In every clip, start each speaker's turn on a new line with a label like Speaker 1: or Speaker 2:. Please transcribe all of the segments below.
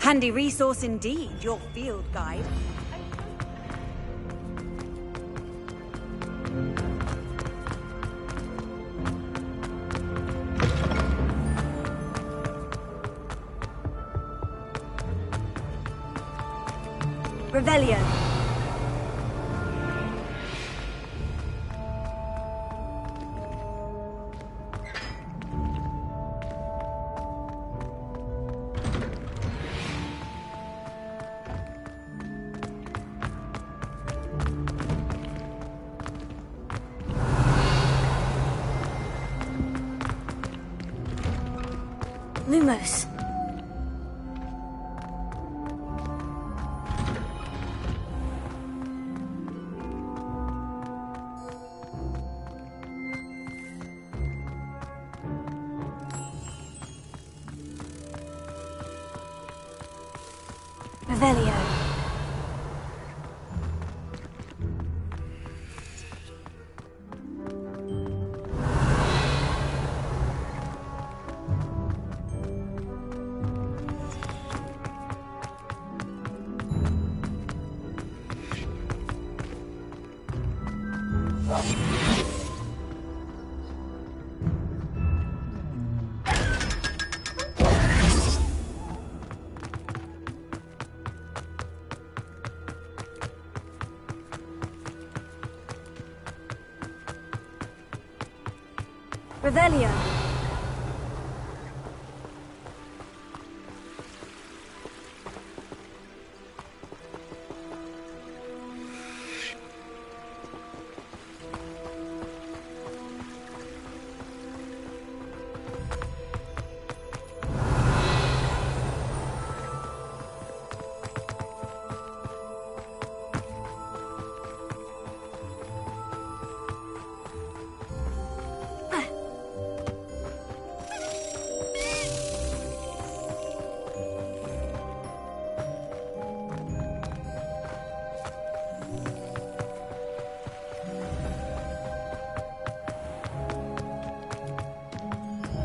Speaker 1: Handy resource indeed, your field guide. Revelio. Lumos. Revelio. Revelio.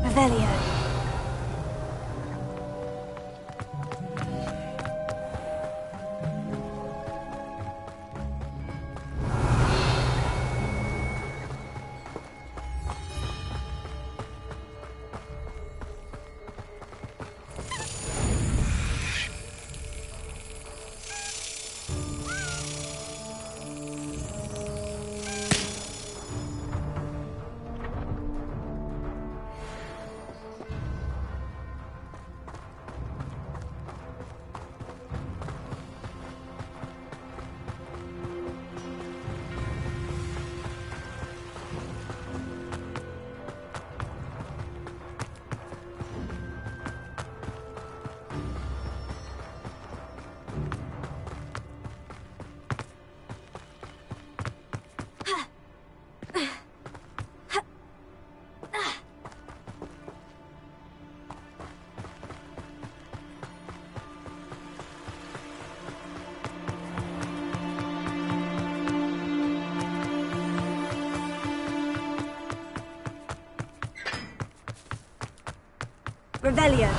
Speaker 1: Revelio. Revelio.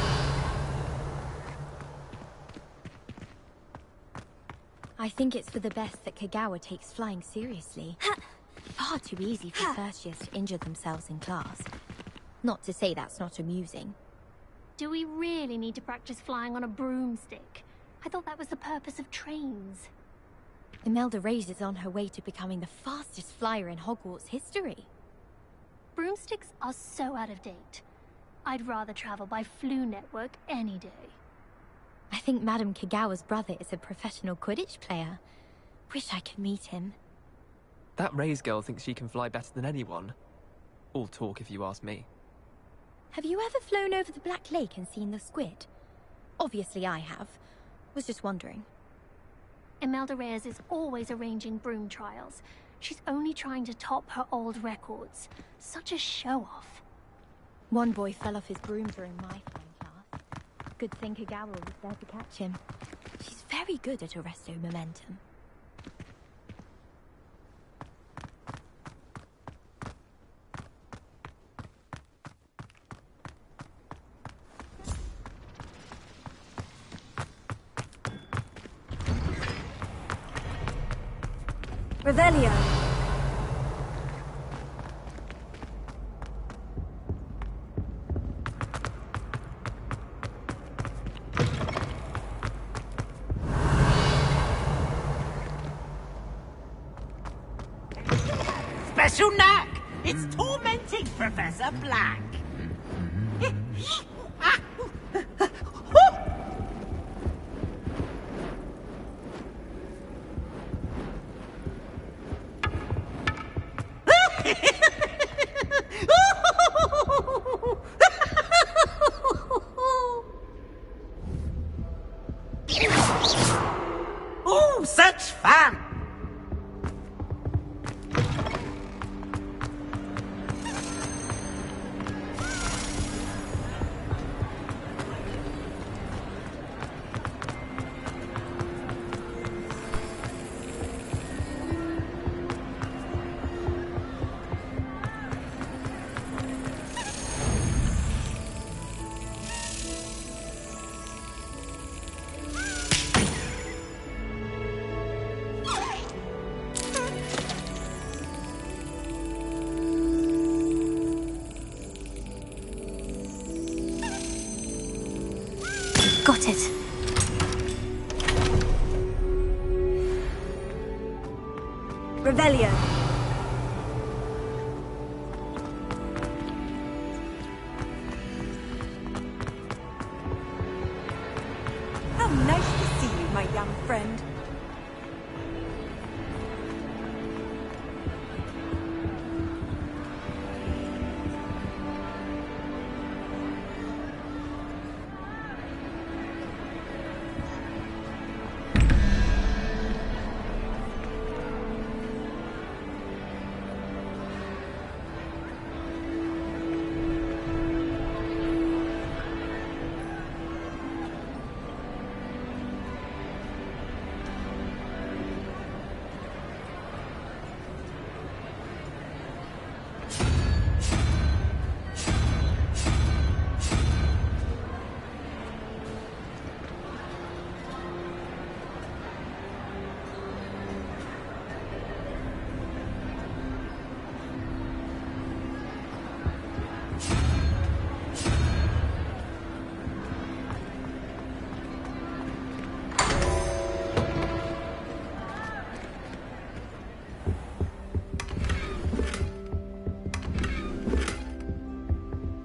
Speaker 2: I think it's for the best that Kagawa takes flying seriously. Far too easy for first years to injure themselves in class. Not to say that's not amusing.
Speaker 3: Do we really need to practice flying on a broomstick? I thought that was the purpose of trains.
Speaker 2: Imelda Reyes is on her way to becoming the fastest flyer in Hogwarts history.
Speaker 3: Broomsticks are so out of date. I'd rather travel by Flu Network any day.
Speaker 2: I think Madame Kagawa's brother is a professional Quidditch player. Wish I could meet him.
Speaker 4: That Reyes girl thinks she can fly better than anyone. All talk, if you ask me.
Speaker 2: Have you ever flown over the Black Lake and seen the squid? Obviously I have. Was just wondering.
Speaker 3: Imelda Reyes is always arranging broom trials. She's only trying to top her old records. Such a show-off.
Speaker 2: One boy fell off his broom during my flying class. Good thing Kagawa was there to catch him. She's very good at arresto momentum.
Speaker 1: Revelio.
Speaker 5: Special knack! It's tormenting Professor Black. Oh, such fun!
Speaker 3: Got it.
Speaker 1: Revelio. How nice to see you, my young friend.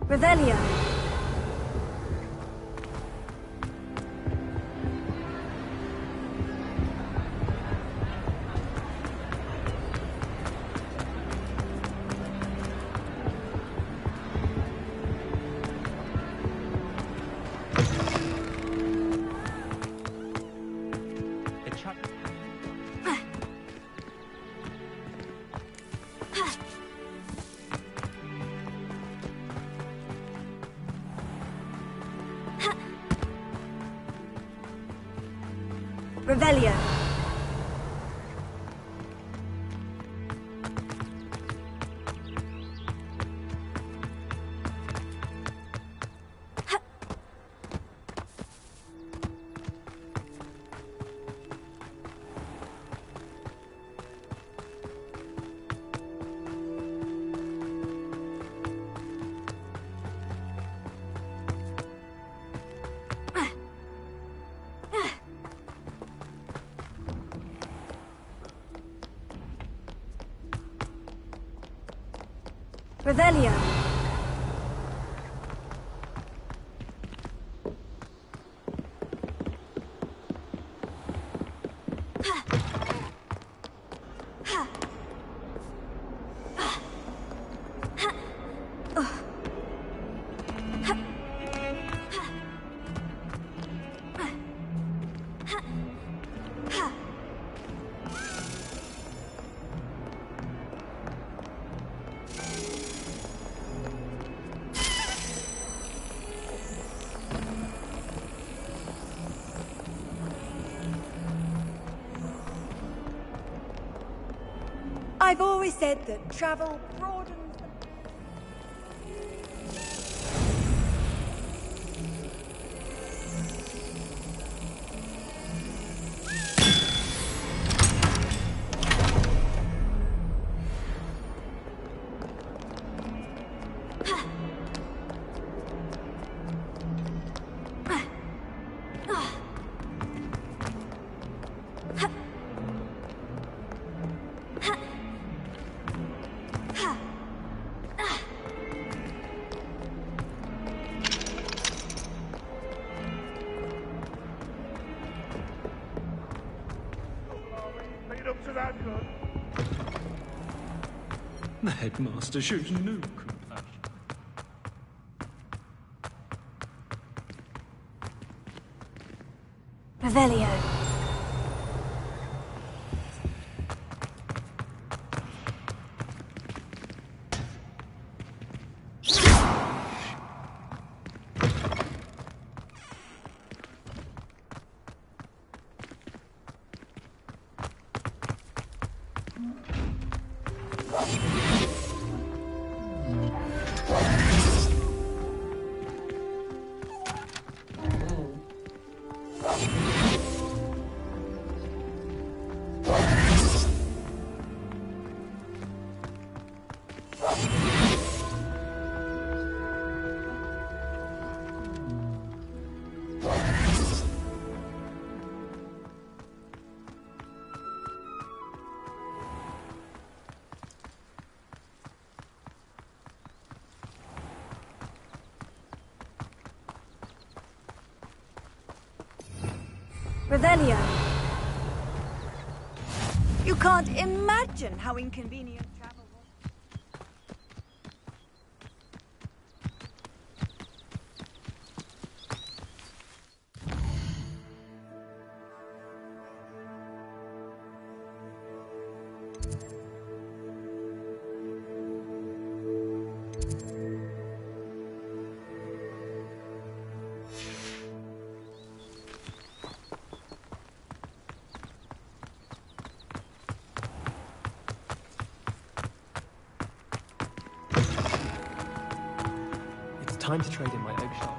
Speaker 1: Revelio. Revelio. Revelio. I've always said that travel broadens the...
Speaker 6: to that good.
Speaker 7: The headmaster shows no compassion.
Speaker 1: Revelio. Revelio. You can't imagine how inconvenient travel was.
Speaker 4: Time to trade in my oak shop.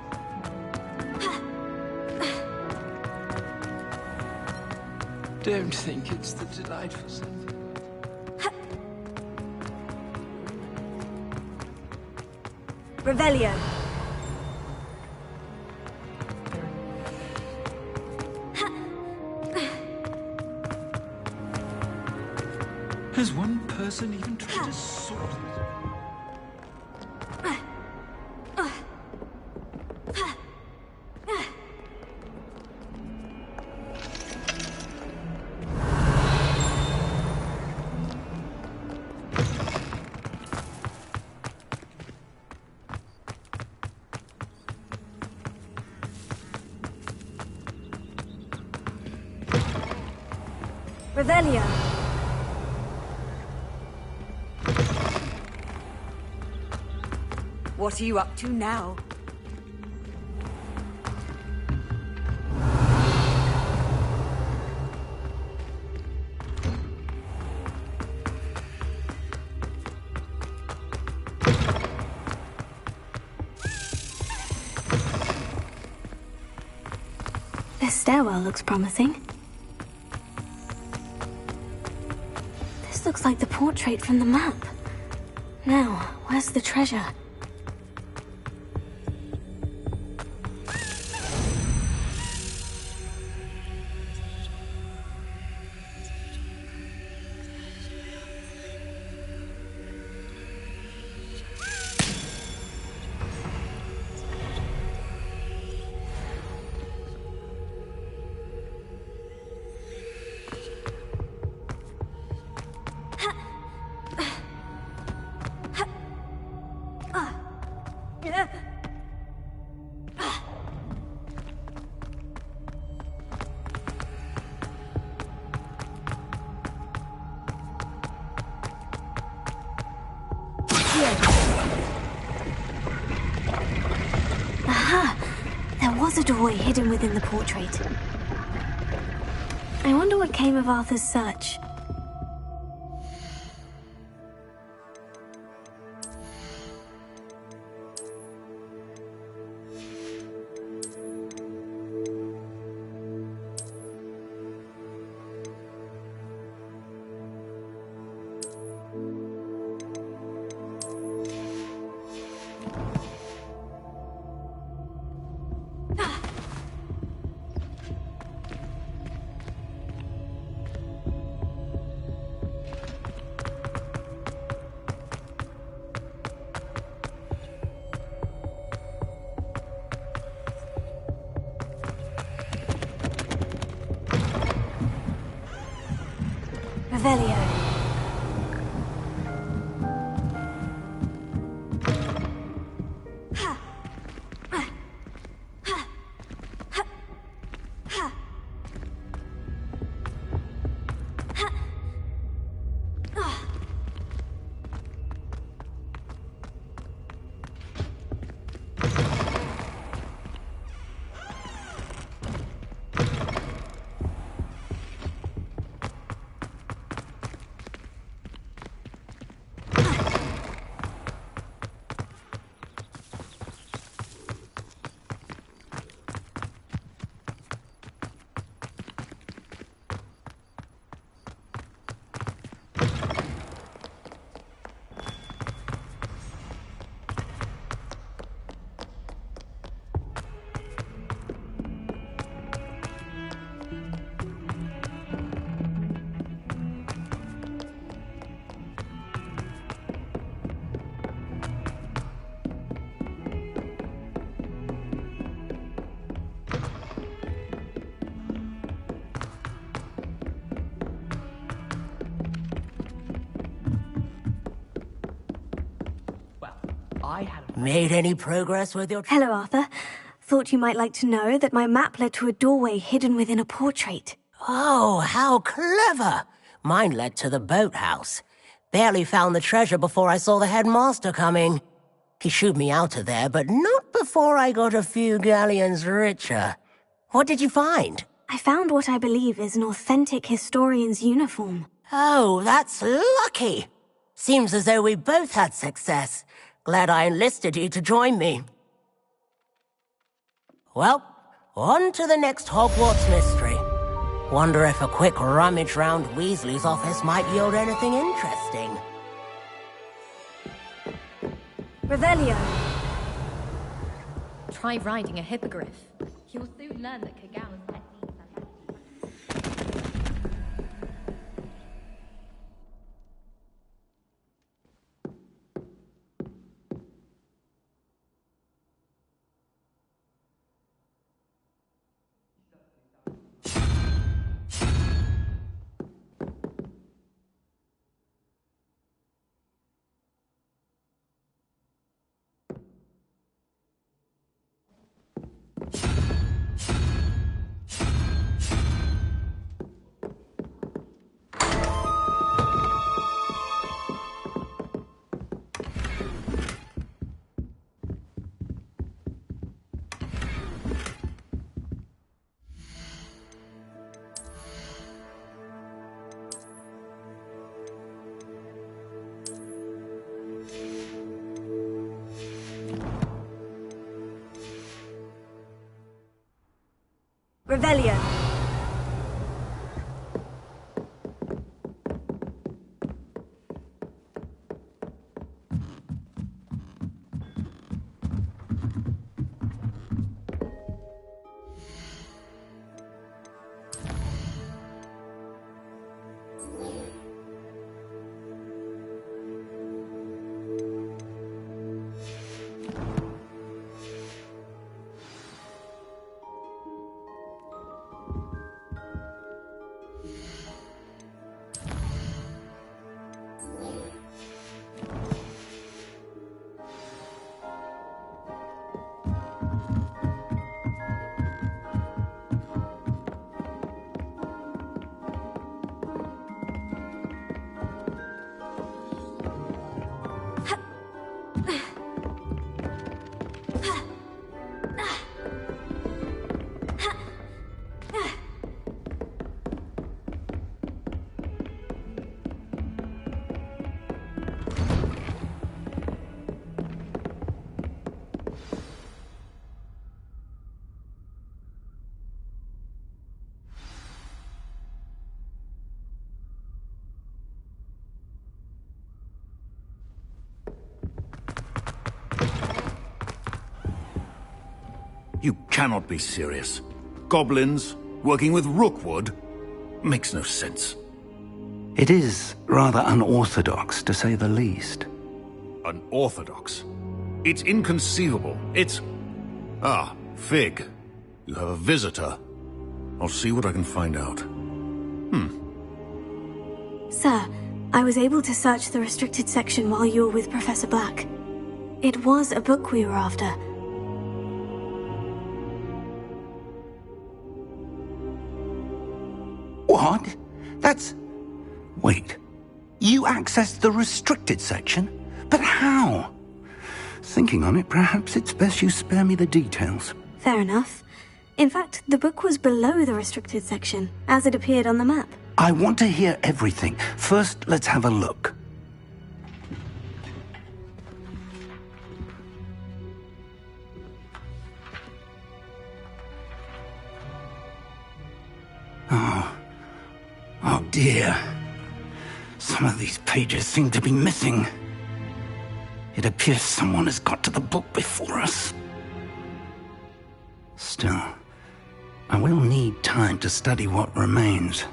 Speaker 7: Don't think it's the delightful scent.
Speaker 1: Revelio.
Speaker 7: Has one person even tried to sort it?
Speaker 1: Revelio. What are you up to now?
Speaker 3: This stairwell looks promising. This looks like the portrait from the map. Now, where's the treasure? Aha! There was a doorway hidden within the portrait. I wonder what came of Arthur's search.
Speaker 6: Revelio.
Speaker 8: Made any progress with your...
Speaker 6: Hello, Arthur. Thought you might like to know that my map led to a doorway hidden within a portrait.
Speaker 8: Oh, how clever! Mine led to the boathouse. Barely found the treasure before I saw the headmaster coming. He shooed me out of there, but not before I got a few galleons richer. What did you find?
Speaker 6: I found what I believe is an authentic historian's uniform.
Speaker 8: Oh, that's lucky! Seems as though we both had success. Glad I enlisted you to join me. Well, on to the next Hogwarts mystery. Wonder if a quick rummage round Weasley's office might yield anything interesting.
Speaker 6: Revelio.
Speaker 2: Try riding a hippogriff. You'll soon learn that Kagawa's techniques are...
Speaker 6: Revelio.
Speaker 7: You cannot be serious. Goblins, working with Rookwood? Makes no sense.
Speaker 9: It is rather unorthodox, to say the least.
Speaker 7: Unorthodox? It's inconceivable. It's... Ah, Fig. You have a visitor. I'll see what I can find out.
Speaker 6: Sir, I was able to search the restricted section while you were with Professor Black. It was a book we were after.
Speaker 9: What? That's... Wait. You accessed the restricted section? But how? Thinking on it, perhaps it's best you spare me the details.
Speaker 6: Fair enough. In fact, the book was below the restricted section, as it appeared on the map.
Speaker 9: I want to hear everything. First, let's have a look. Oh dear. Some of these pages seem to be missing. It appears someone has got to the book before us. Still, I will need time to study what remains.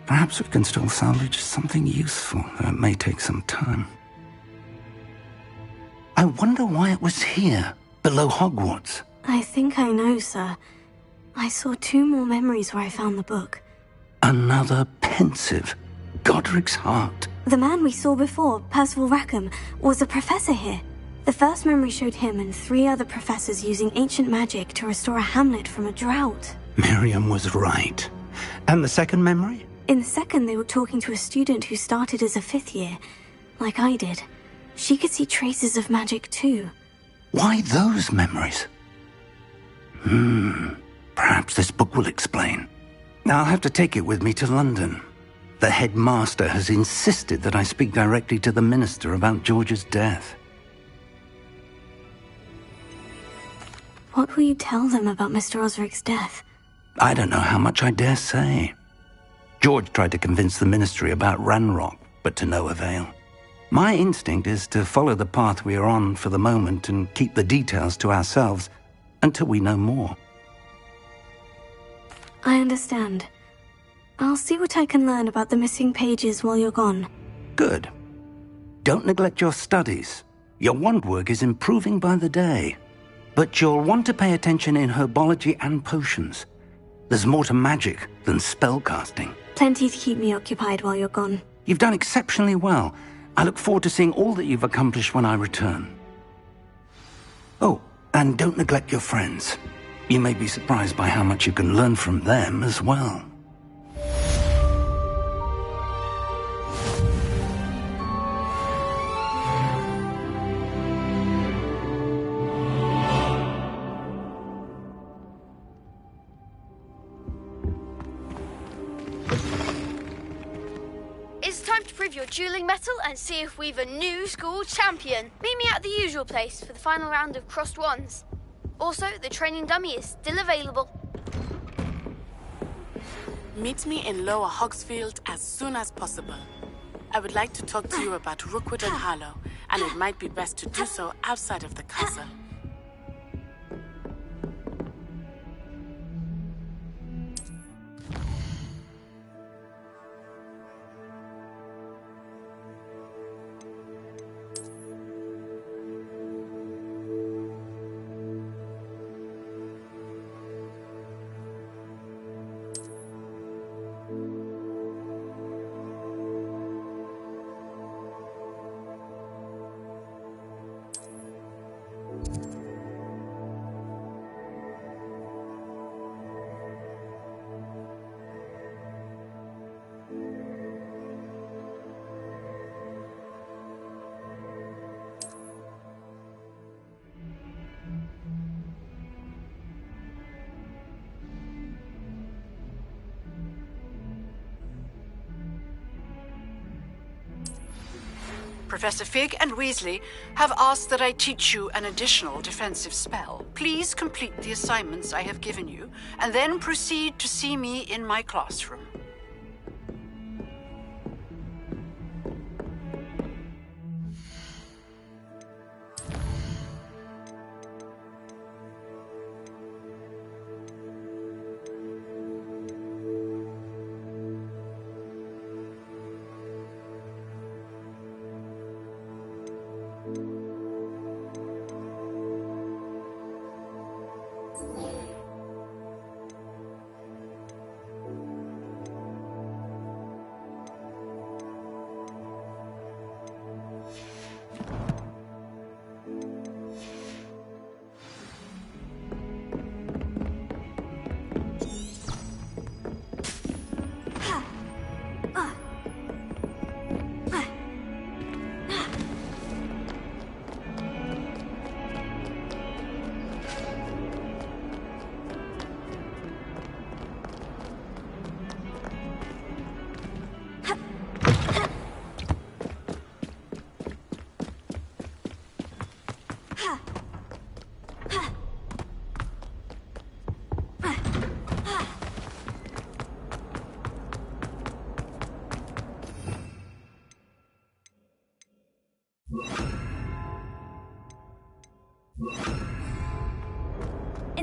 Speaker 9: Perhaps we can still salvage something useful, though it may take some time. I wonder why it was here, below Hogwarts.
Speaker 6: I think I know, sir. I saw 2 more memories where I found the book.
Speaker 9: Another pensive. Godric's heart.
Speaker 6: The man we saw before, Percival Rackham, was a professor here. The first memory showed him and 3 other professors using ancient magic to restore a hamlet from a drought.
Speaker 9: Miriam was right. And the second memory?
Speaker 6: In the second, they were talking to a student who started as a 5th year, like I did. She could see traces of magic too.
Speaker 9: Why those memories? Perhaps this book will explain. I'll have to take it with me to London. The headmaster has insisted that I speak directly to the minister about George's death.
Speaker 6: What will you tell them about Mr. Osric's death?
Speaker 9: I don't know how much I dare say. George tried to convince the ministry about Ranrock, but to no avail. My instinct is to follow the path we are on for the moment and keep the details to ourselves until we know more.
Speaker 6: I understand. I'll see what I can learn about the missing pages while you're gone.
Speaker 9: Good. Don't neglect your studies. Your wand work is improving by the day. But you'll want to pay attention in herbology and potions. There's more to magic than spellcasting.
Speaker 6: Plenty to keep me occupied while you're gone.
Speaker 9: You've done exceptionally well. I look forward to seeing all that you've accomplished when I return. Oh, and don't neglect your friends. You may be surprised by how much you can learn from them as well.
Speaker 10: It's time to prove your dueling mettle and see if we've a new school champion. Meet me at the usual place for the final round of crossed wands. Also, the training dummy is still available.
Speaker 11: Meet me in Lower Hogsfield as soon as possible. I would like to talk to you about Rookwood and Harlow, and it might be best to do so outside of the castle.
Speaker 5: Professor Fig and Weasley have asked that I teach you an additional defensive spell. Please complete the assignments I have given you, and then proceed to see me in my classroom.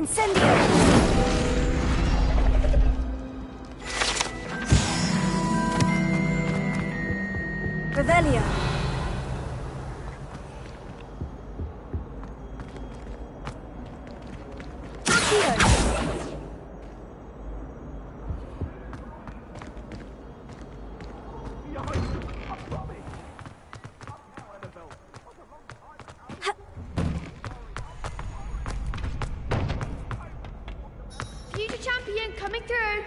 Speaker 1: Incendio! Revelio.
Speaker 10: Future champion coming through.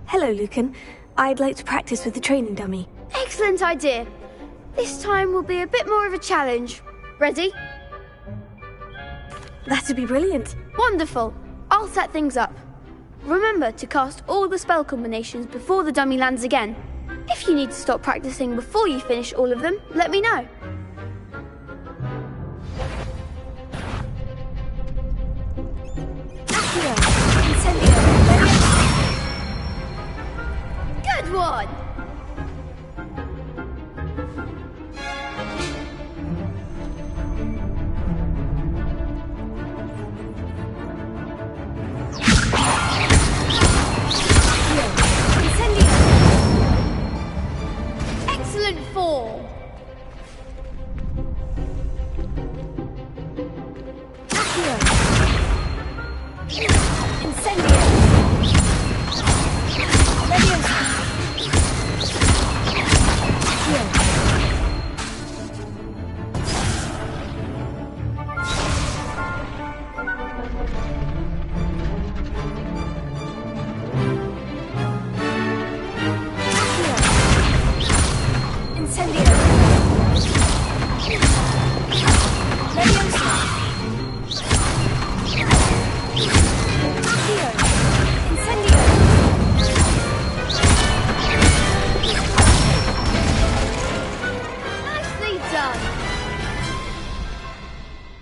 Speaker 6: Hello, Lucan. I'd like to practice with the training dummy.
Speaker 10: Excellent idea. This time will be a bit more of a challenge. Ready?
Speaker 6: That'd be brilliant.
Speaker 10: Wonderful. I'll set things up. Remember to cast all the spell combinations before the dummy lands again. If you need to stop practicing before you finish all of them, let me know. Good one! Excellent form!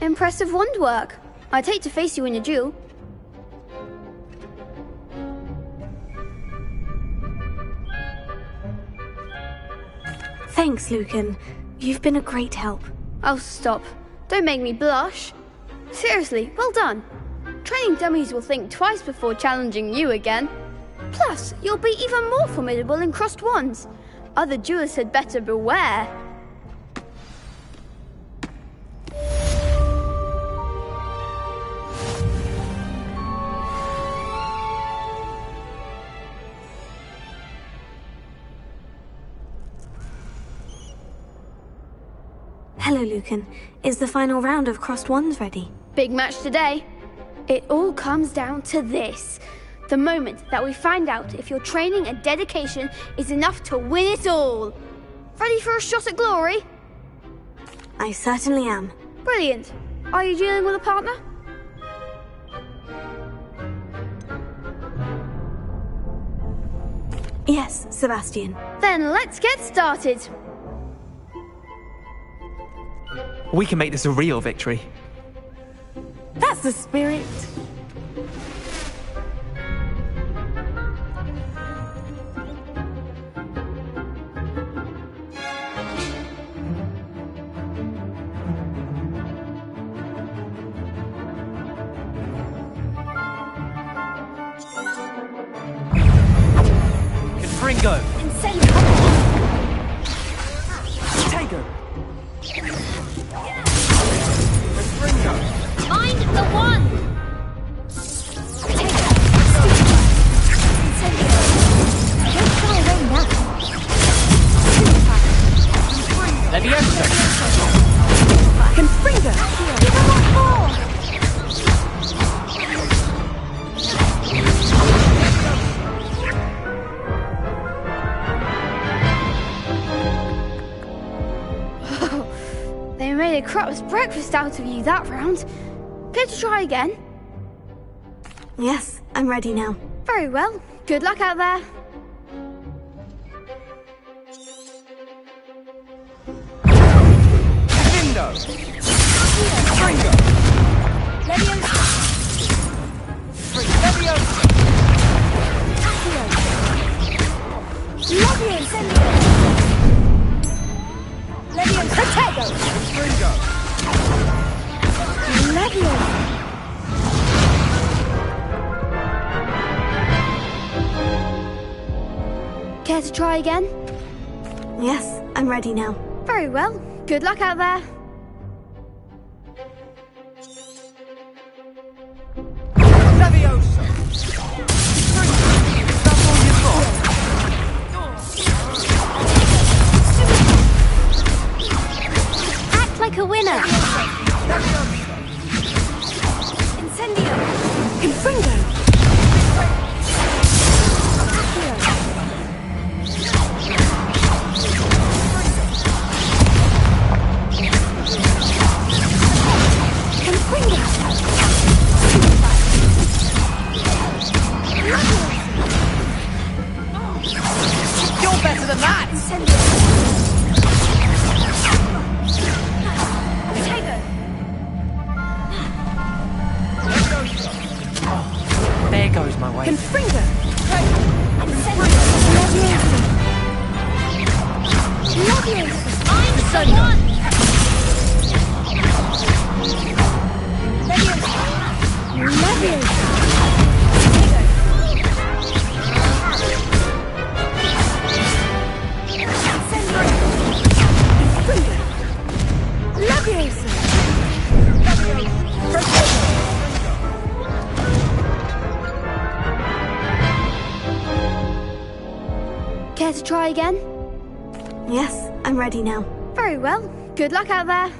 Speaker 10: Impressive wand work. I'd hate to face you in a duel.
Speaker 6: Thanks, Lucan. You've been a great help.
Speaker 10: Oh, stop. Don't make me blush. Seriously, well done. Training dummies will think twice before challenging you again. Plus, you'll be even more formidable in crossed wands. Other duelists had better beware.
Speaker 6: Hello, Lucan. Is the final round of crossed wands ready?
Speaker 10: Big match today. It all comes down to this. The moment that we find out if your training and dedication is enough to win it all. Ready for a shot at glory?
Speaker 6: I certainly am.
Speaker 10: Brilliant. Are you dealing with a partner?
Speaker 6: Yes, Sebastian.
Speaker 10: Then let's get started.
Speaker 4: We can make this a real victory.
Speaker 1: That's the spirit.
Speaker 4: Confringo!
Speaker 1: Incendio!
Speaker 4: Tego! Confringo!
Speaker 10: Mind the one!
Speaker 4: Leviosa!
Speaker 1: Confringo! Give him what for!
Speaker 10: They made a crap's breakfast out of you that round. Care to try again?
Speaker 6: Yes, I'm ready now.
Speaker 10: Very well. Good luck out there.
Speaker 4: Vindo! Confringo!
Speaker 1: Leviosa!
Speaker 4: Leviosa!
Speaker 1: Levio Incendio! Leviosa! Tego!
Speaker 4: Confringo!
Speaker 10: Care to try again?
Speaker 6: Yes, I'm ready now.
Speaker 10: Very well. Good luck out there.
Speaker 2: Act like a winner.
Speaker 1: Incendio!
Speaker 6: Confringo!
Speaker 1: You're better than that!
Speaker 4: There goes my way.
Speaker 6: Confringo!
Speaker 2: I'm the one!
Speaker 10: Care to try again?
Speaker 6: Yes, I'm ready now.
Speaker 10: Very well. Good luck out there.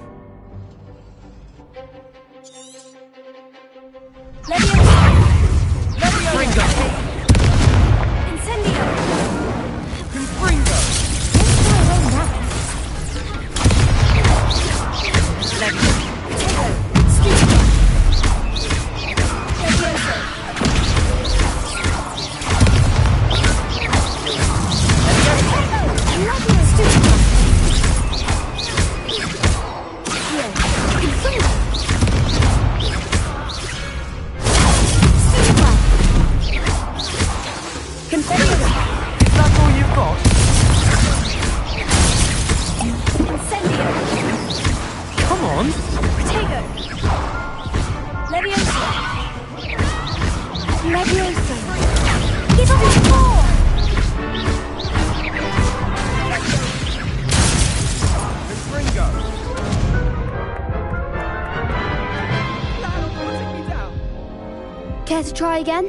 Speaker 10: Care to try again?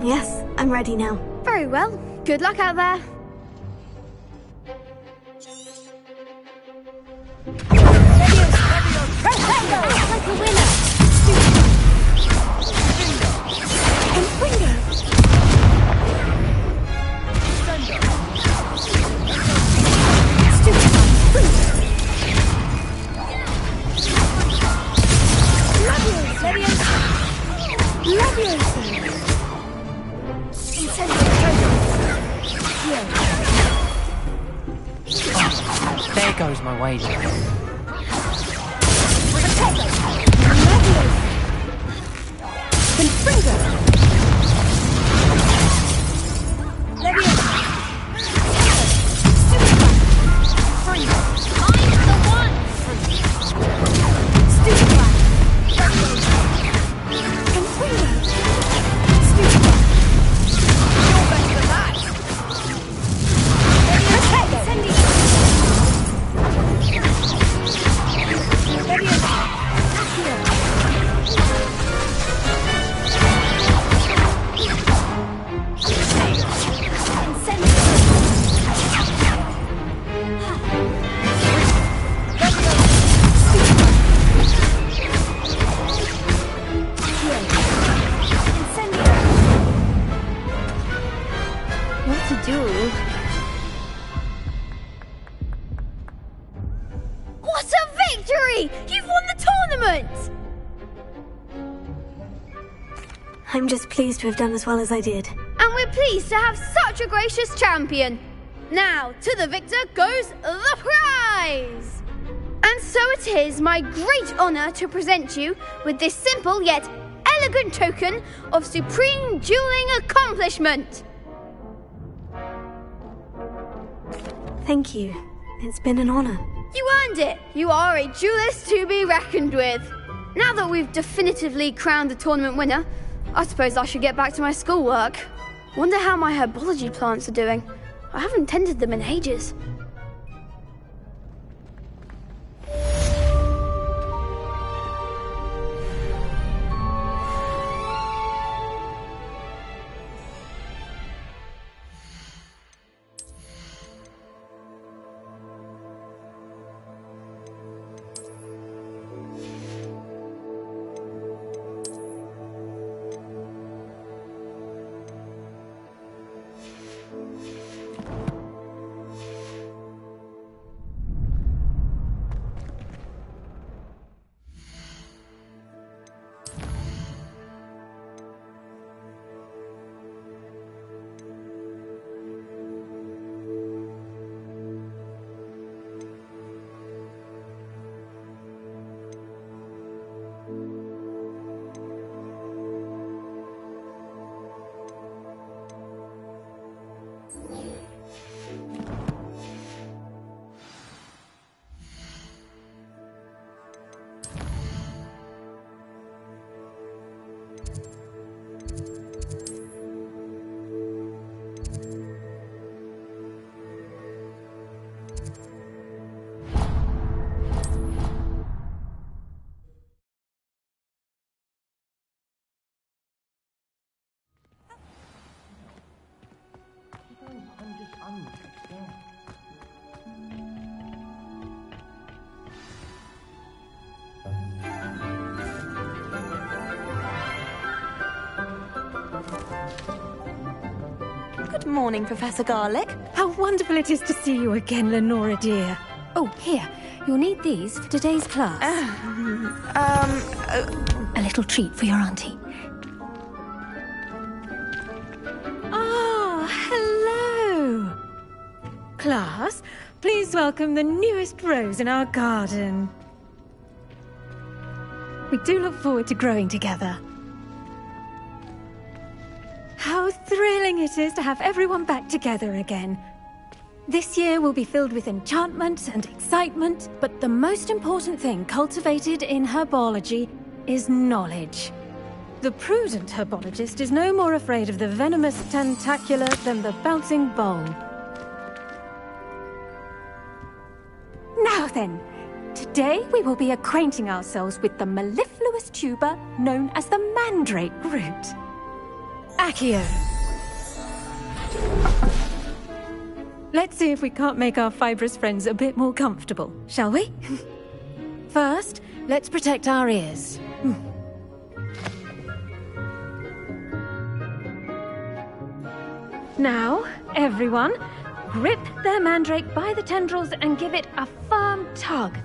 Speaker 6: Yes, I'm ready now.
Speaker 10: Very well. Good luck out there.
Speaker 2: Like a winner.
Speaker 4: There goes my wager.
Speaker 10: What a victory! You've won the tournament!
Speaker 6: I'm just pleased to have done as well as I did.
Speaker 10: And we're pleased to have such a gracious champion. Now, to the victor goes the prize! And so it is my great honor to present you with this simple yet elegant token of supreme dueling accomplishment.
Speaker 6: Thank you. It's been an honor.
Speaker 10: You earned it. You are a duelist to be reckoned with. Now that we've definitively crowned the tournament winner, I suppose I should get back to my schoolwork. Wonder how my herbology plants are doing. I haven't tended them in ages.
Speaker 1: Good morning, Professor Garlick. How wonderful it is to see you again, Lenora dear.
Speaker 2: Oh, here. You'll need these for today's class. A little treat for your auntie.
Speaker 1: Ah, hello. Class, please welcome the newest rose in our garden. We do look forward to growing together. How thrilling it is to have everyone back together again. This year will be filled with enchantment and excitement, but the most important thing cultivated in herbology is knowledge. The prudent herbologist is no more afraid of the venomous tentacula than the bouncing bulb. Now then, today we will be acquainting ourselves with the mellifluous tuber known as the mandrake root. Accio. Let's see if we can't make our fibrous friends a bit more comfortable, shall we? First, let's protect our ears. Now, everyone, grip their mandrake by the tendrils and give it a firm tug.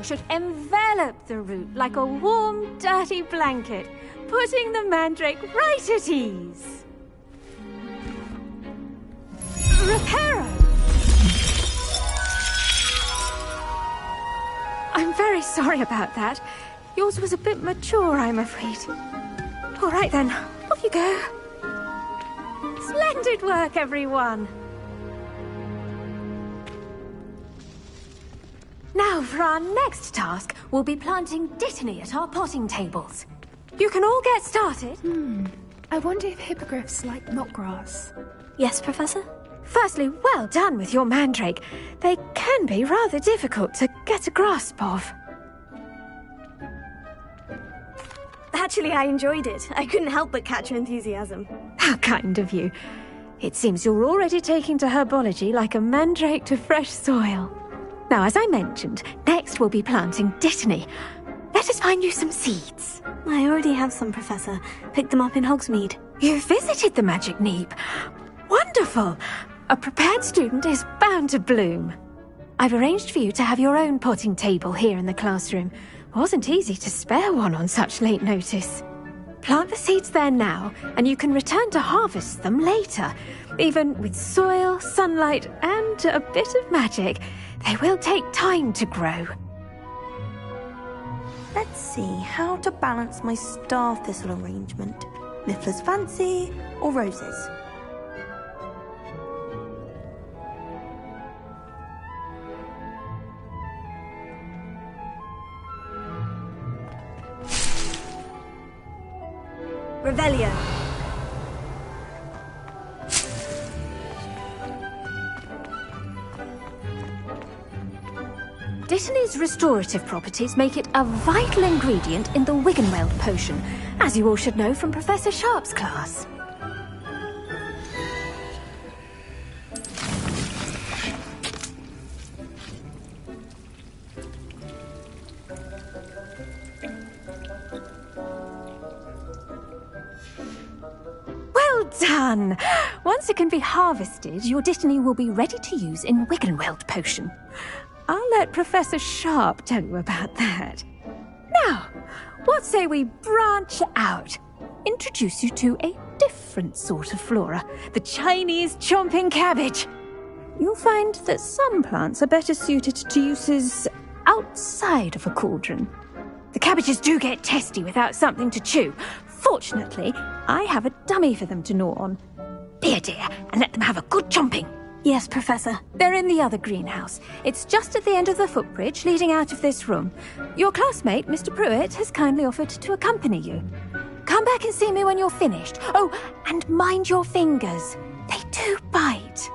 Speaker 1: Should envelop the root like a warm, dirty blanket, putting the mandrake right at ease. Reparo! I'm very sorry about that. Yours was a bit mature, I'm afraid. All right then, off you go. Splendid work, everyone! Now, for our next task, we'll be planting dittany at our potting tables. You can all get started.
Speaker 12: I wonder if hippogriffs like knotgrass.
Speaker 6: Yes, Professor?
Speaker 1: Firstly, well done with your mandrake. They can be rather difficult to get a grasp of.
Speaker 6: Actually, I enjoyed it. I couldn't help but catch your enthusiasm.
Speaker 1: How kind of you. It seems you're already taking to herbology like a mandrake to fresh soil. Now, as I mentioned, next we'll be planting dittany. Let us find you some seeds.
Speaker 6: I already have some, Professor. Picked them up in Hogsmeade.
Speaker 1: You visited the Magic Neep. Wonderful! A prepared student is bound to bloom. I've arranged for you to have your own potting table here in the classroom. Wasn't easy to spare one on such late notice. Plant the seeds there now, and you can return to harvest them later. Even with soil, sunlight, and a bit of magic, they will take time to grow.
Speaker 6: Let's see how to balance my star thistle arrangement. Niffler's fancy or roses? Revelio.
Speaker 1: Dittany's restorative properties make it a vital ingredient in the Wiggenweld potion, as you all should know from Professor Sharp's class. Well done! Once it can be harvested, your Dittany will be ready to use in Wiggenweld potion. I'll let Professor Sharp tell you about that. Now, what say we branch out? Introduce you to a different sort of flora, the Chinese chomping cabbage. You'll find that some plants are better suited to uses outside of a cauldron. The cabbages do get testy without something to chew. Fortunately, I have a dummy for them to gnaw on. Be a dear and let them have a good chomping.
Speaker 6: Yes, Professor.
Speaker 1: They're in the other greenhouse. It's just at the end of the footbridge leading out of this room. Your classmate, Mr. Pruitt, has kindly offered to accompany you. Come back and see me when you're finished. Oh, and mind your fingers. They do bite.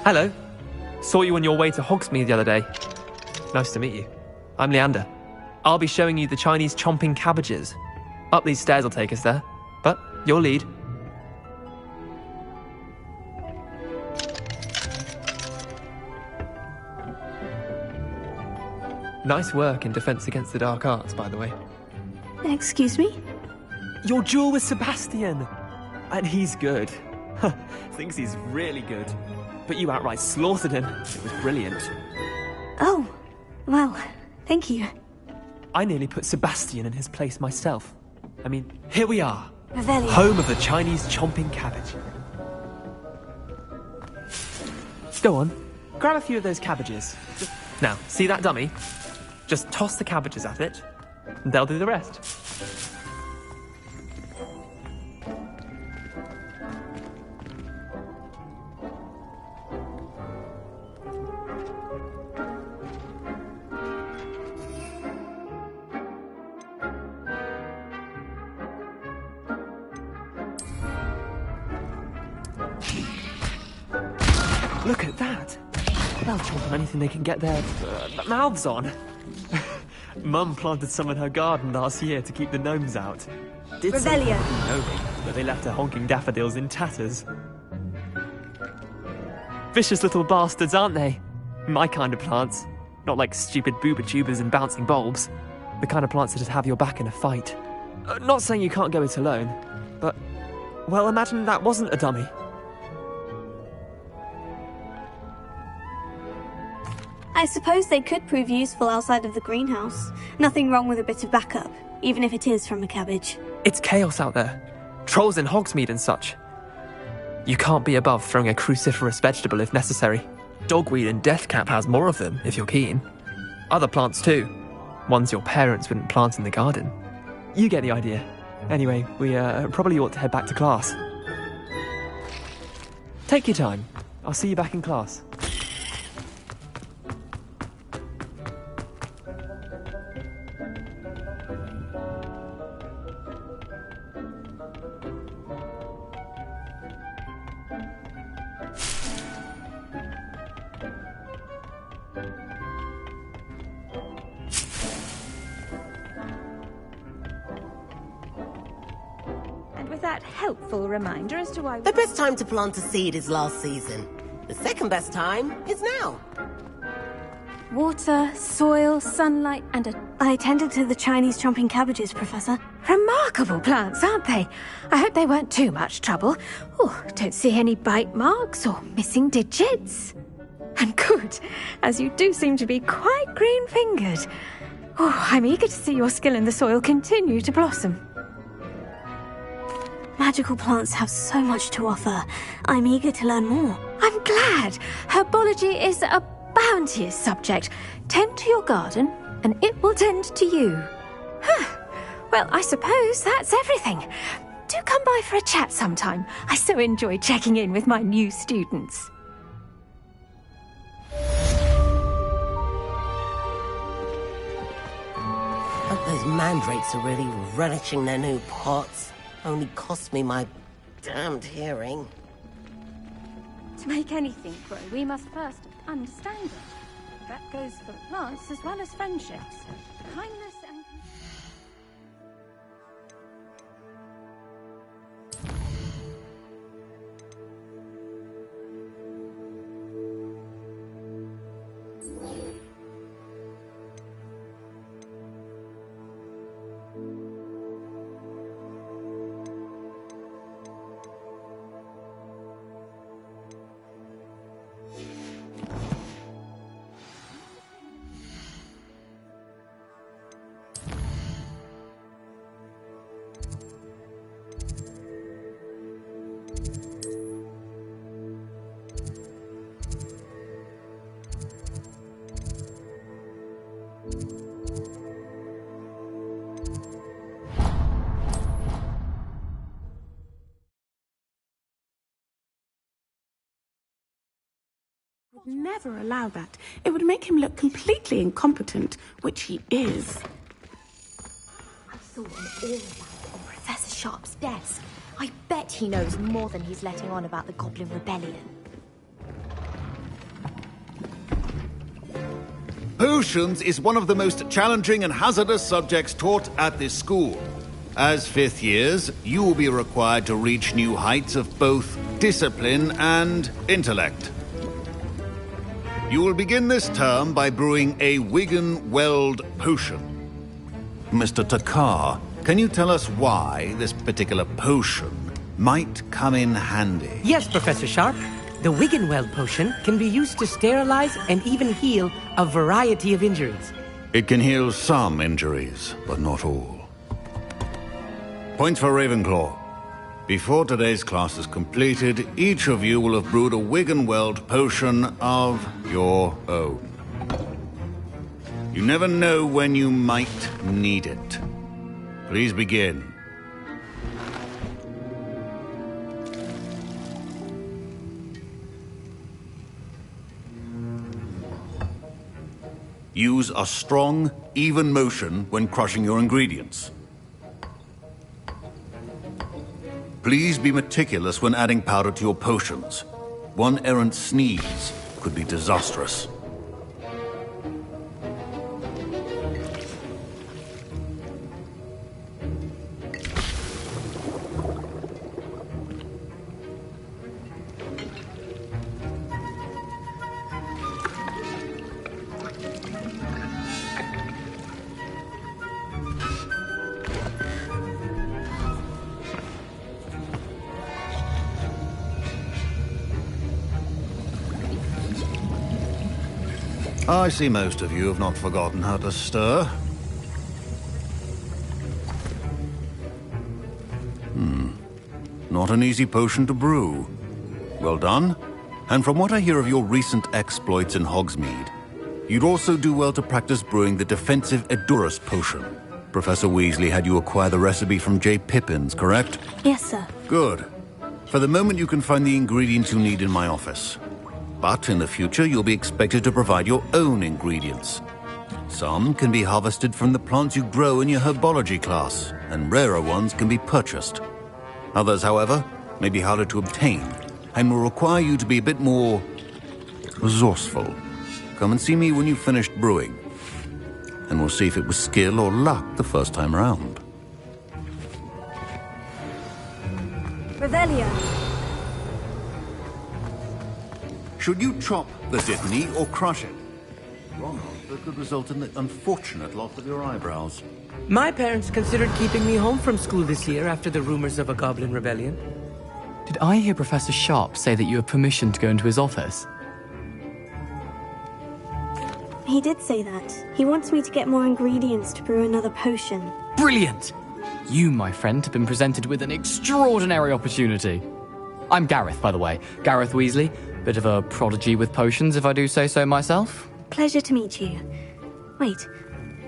Speaker 4: Hello. Saw you on your way to Hogsmeade the other day. Nice to meet you. I'm Leander. I'll be showing you the Chinese chomping cabbages. Up these stairs will take us there. But your lead. Nice work in Defense Against the Dark Arts, by the way.
Speaker 6: Excuse me?
Speaker 4: Your duel with Sebastian! And he's good. Thinks he's really good. But you outright slaughtered him. It was brilliant.
Speaker 6: Oh, well, thank you.
Speaker 4: I nearly put Sebastian in his place myself. I mean, here we are.
Speaker 6: Revelio.
Speaker 4: Home of the Chinese chomping cabbage. Go on, grab a few of those cabbages. Now, see that dummy? Just toss the cabbages at it, and they'll do the rest. Look at that! They'll chomp on anything they can get their mouths on. Mum planted some in her garden last year to keep the gnomes out. Did
Speaker 6: Revelio.
Speaker 4: But they left her honking daffodils in tatters. Vicious little bastards, aren't they? My kind of plants. Not like stupid booba tubers and bouncing bulbs. The kind of plants that'd have your back in a fight. Not saying you can't go it alone, but... well, imagine that wasn't a dummy.
Speaker 6: I suppose they could prove useful outside of the greenhouse. Nothing wrong with a bit of backup, even if it is from a cabbage.
Speaker 4: It's chaos out there. Trolls in Hogsmeade and such. You can't be above throwing a cruciferous vegetable if necessary. Dogweed and deathcap has more of them, if you're keen. Other plants too. Ones your parents wouldn't plant in the garden. You get the idea. Anyway, we probably ought to head back to class. Take your time. I'll see you back in class.
Speaker 1: Helpful reminder as to why
Speaker 8: the best time to plant a seed is last season. The second best time is now.
Speaker 1: Water, soil, sunlight, and
Speaker 6: I attended to the Chinese chomping cabbages, Professor.
Speaker 1: Remarkable plants, aren't they? I hope they weren't too much trouble. Oh, don't see any bite marks or missing digits. And good, as you do seem to be quite green-fingered. Oh, I'm eager to see your skill in the soil continue to blossom.
Speaker 6: Magical plants have so much to offer. I'm eager to learn more.
Speaker 1: I'm glad. Herbology is a bounteous subject. Tend to your garden, and it will tend to you. Well, I suppose that's everything. Do come by for a chat sometime. I so enjoy checking in with my new students.
Speaker 8: Hope those mandrakes are really relishing their new pots. Only cost me my damned hearing.
Speaker 1: To make anything grow, we must first understand it. That goes for plants as well as friendships. Kindness and...
Speaker 11: Would never allow that. It would make him look completely incompetent, which he is.
Speaker 2: I saw him all about on Professor Sharp's desk. I bet he knows more than he's letting on about the Goblin Rebellion.
Speaker 7: Potions is one of the most challenging and hazardous subjects taught at this school. As fifth years, you will be required to reach new heights of both discipline and intellect. You will begin this term by brewing a Wigan-Weld potion. Mr. Takar, can you tell us why this particular potion might come in handy?
Speaker 13: Yes, Professor Sharp. The Wigan-Weld potion can be used to sterilize and even heal a variety of injuries.
Speaker 7: It can heal some injuries, but not all. Points for Ravenclaw. Before today's class is completed, each of you will have brewed a Wigan-Weld potion of your own. You never know when you might need it. Please begin. Use a strong, even motion when crushing your ingredients. Please be meticulous when adding powder to your potions. One errant sneeze could be disastrous. I see most of you have not forgotten how to stir. Not an easy potion to brew. Well done. And from what I hear of your recent exploits in Hogsmeade, you'd also do well to practice brewing the defensive Edurus potion. Professor Weasley had you acquire the recipe from J. Pippins, correct?
Speaker 6: Yes, sir.
Speaker 7: Good. For the moment, you can find the ingredients you need in my office. But in the future, you'll be expected to provide your own ingredients. Some can be harvested from the plants you grow in your herbology class, and rarer ones can be purchased. Others, however, may be harder to obtain, and will require you to be a bit more resourceful. Come and see me when you've finished brewing, and we'll see if it was skill or luck the first time around.
Speaker 6: Revelio.
Speaker 7: Should you chop the dittany or crush it? Wrong answer could result in the unfortunate loss of your eyebrows.
Speaker 13: My parents considered keeping me home from school this year after the rumors of a Goblin Rebellion.
Speaker 14: Did I hear Professor Sharp say that you have permission to go into his office?
Speaker 6: He did say that. He wants me to get more ingredients to brew another potion.
Speaker 14: Brilliant! You, my friend, have been presented with an extraordinary opportunity. I'm Gareth, by the way. Gareth Weasley. Bit of a prodigy with potions, if I do say so myself.
Speaker 6: Pleasure to meet you. Wait,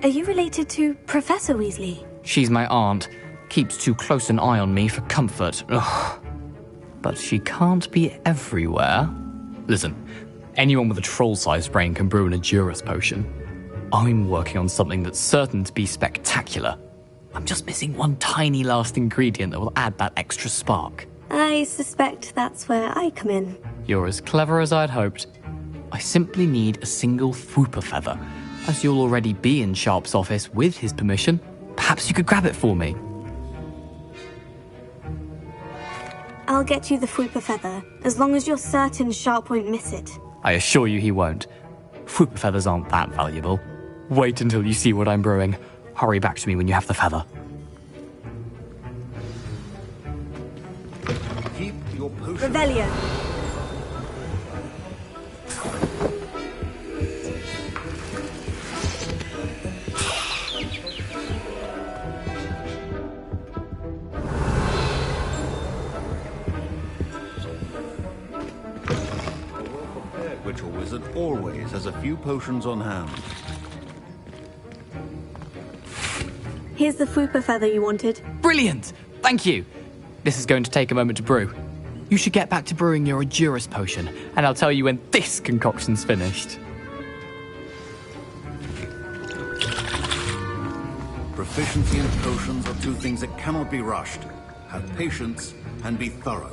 Speaker 6: are you related to Professor Weasley?
Speaker 14: She's my aunt. Keeps too close an eye on me for comfort. Ugh. But she can't be everywhere. Listen, anyone with a troll-sized brain can brew an Edurus potion. I'm working on something that's certain to be spectacular. I'm just missing one tiny last ingredient that will add that extra spark.
Speaker 6: I suspect that's where I come in.
Speaker 14: You're as clever as I'd hoped. I simply need a single Fwooper feather. As you'll already be in Sharp's office with his permission, perhaps you could grab it for me.
Speaker 6: I'll get you the Fwooper feather, as long as you're certain Sharp won't miss it.
Speaker 14: I assure you he won't. Fwooper feathers aren't that valuable. Wait until you see what I'm brewing. Hurry back to me when you have the feather.
Speaker 7: Keep your potion.
Speaker 6: Revelio.
Speaker 7: Ritual wizard always has a few potions on hand.
Speaker 6: Here's the Fwooper feather you wanted.
Speaker 14: Brilliant! Thank you! This is going to take a moment to brew. You should get back to brewing your Edurus potion, and I'll tell you when this concoction's finished.
Speaker 7: Proficiency in potions are two things that cannot be rushed. Have patience and be thorough.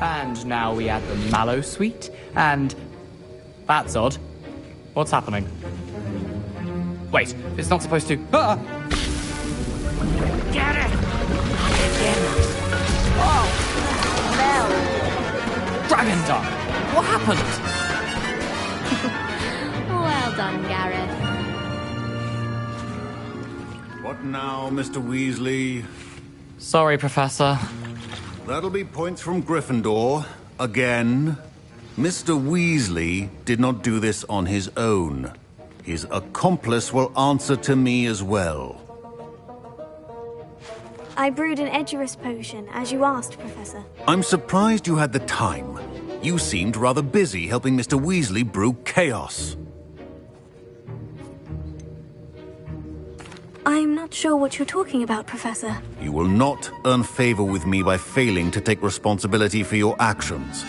Speaker 14: And now we add the mallow sweet, and... That's odd. What's happening? Wait, it's not supposed to... Ah!
Speaker 8: Get it!
Speaker 14: Oh! No! Dragon Duck! What happened?
Speaker 2: Well done, Gareth.
Speaker 7: What now, Mr. Weasley?
Speaker 14: Sorry, Professor.
Speaker 7: That'll be points from Gryffindor. Again. Mr. Weasley did not do this on his own. His accomplice will answer to me as well.
Speaker 6: I brewed an Edurus potion, as you asked, Professor.
Speaker 7: I'm surprised you had the time. You seemed rather busy helping Mr. Weasley brew chaos.
Speaker 6: I'm not sure what you're talking about, Professor.
Speaker 7: You will not earn favor with me by failing to take responsibility for your actions.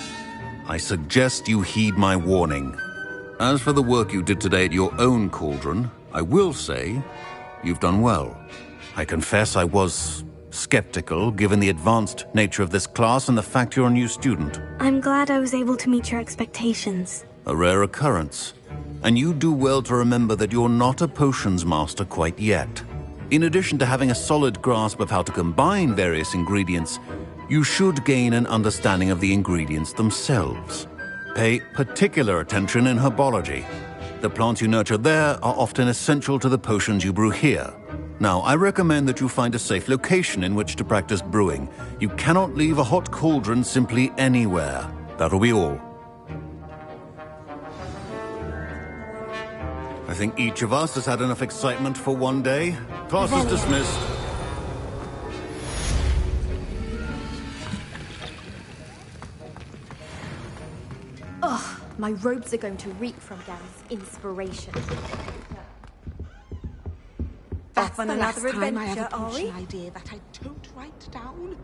Speaker 7: I suggest you heed my warning. As for the work you did today at your own cauldron, I will say you've done well. I confess I was skeptical, given the advanced nature of this class and the fact you're a new student.
Speaker 6: I'm glad I was able to meet your expectations.
Speaker 7: A rare occurrence. And you do well to remember that you're not a potions master quite yet. In addition to having a solid grasp of how to combine various ingredients, you should gain an understanding of the ingredients themselves. Pay particular attention in herbology. The plants you nurture there are often essential to the potions you brew here. Now, I recommend that you find a safe location in which to practice brewing. You cannot leave a hot cauldron simply anywhere. That'll be all. I think each of us has had enough excitement for one day. Class is dismissed.
Speaker 2: Ugh, my robes are going to reek from Gary's inspiration.
Speaker 15: That's the
Speaker 2: another
Speaker 15: last time I
Speaker 2: adventure,
Speaker 15: have a
Speaker 2: are we?
Speaker 15: potion idea that I don't write down.